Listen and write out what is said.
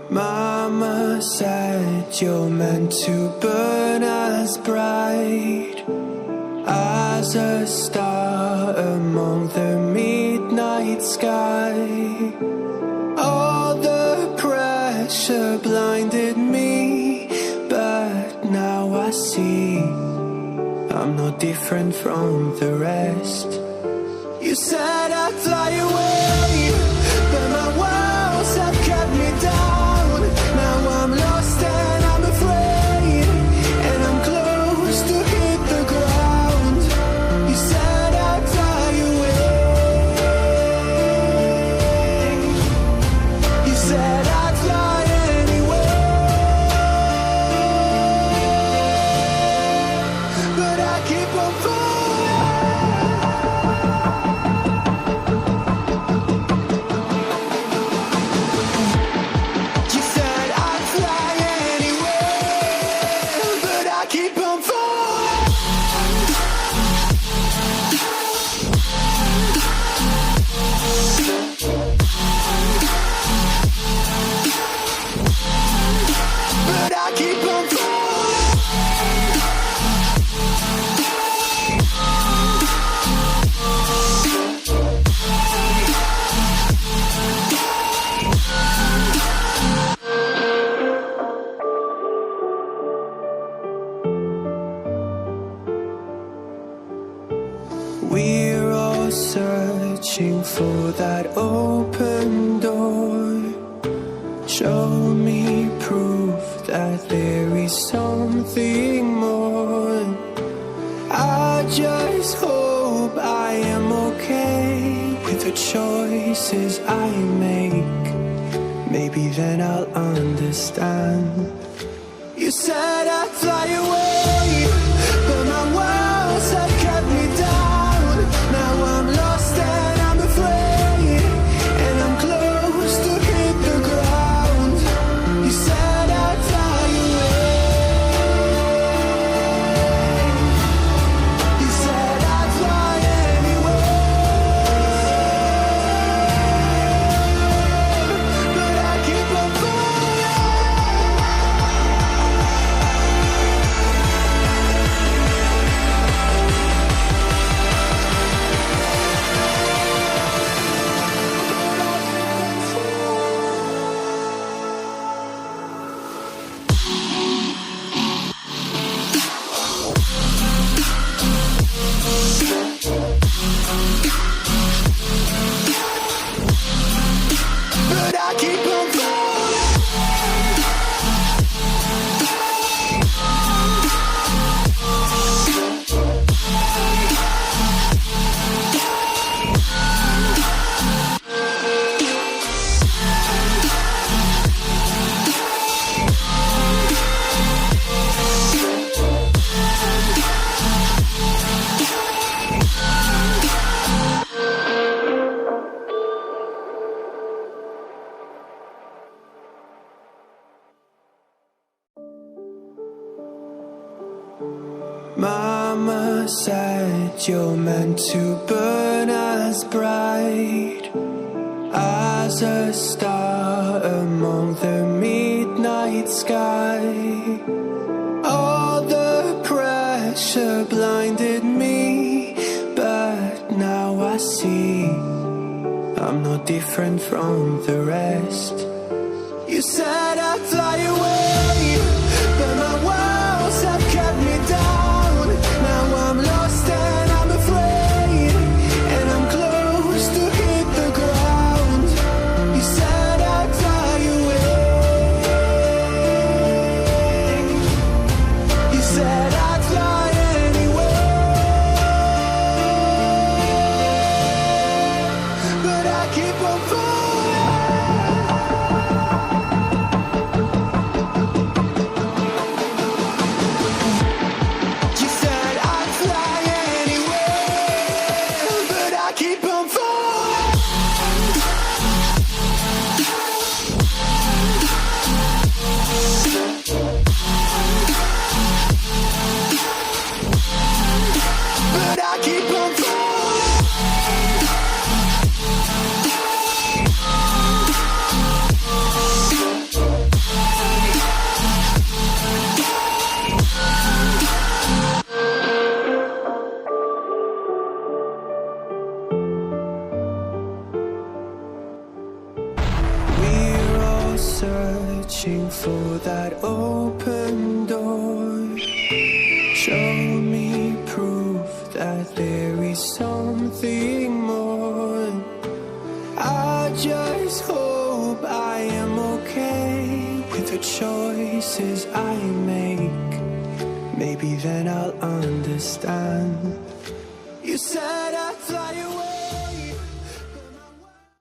Mama said you're meant to burn as bright as a star among the midnight sky. All the pressure blinded me, but now I see I'm no different from the rest. You said I'd fly away, but my walls have kept me down. Now I'm lost and I'm afraid, and I'm close to hit the ground. You said I'd fly away. You said I'd fly anyway, but I keep on falling. You said I'd fly anyway, but I keep on falling. But I keep on falling. We're all searching for that open door. Show me proof that there is something more. I just hope I am okay with the choices I make. Maybe then I'll understand. You said I'd fly away, but my walls have kept me down. Now I'm lost and I'm afraid, and I'm close to hit the ground. You said I'd fly away. You said I'd fly anyway, but I keep on falling. But I keep on falling. Mama said you're meant to burn as bright as a star among the midnight sky. All the pressure blinded me, but now I see I'm no different from the rest. You said I'd fly away, but my walls have kept me down. Now I'm lost and I'm afraid, and I'm close to hit the ground. You said I'd fly away. You said I'd fly anyway, but I keep on falling. You said I'd fly anyway, but I keep on falling. But I keep on falling. searching for that open door. Show me proof that there is something more. I just hope I am okay with the choices I make. Maybe then I'll understand. You said I'd fly away.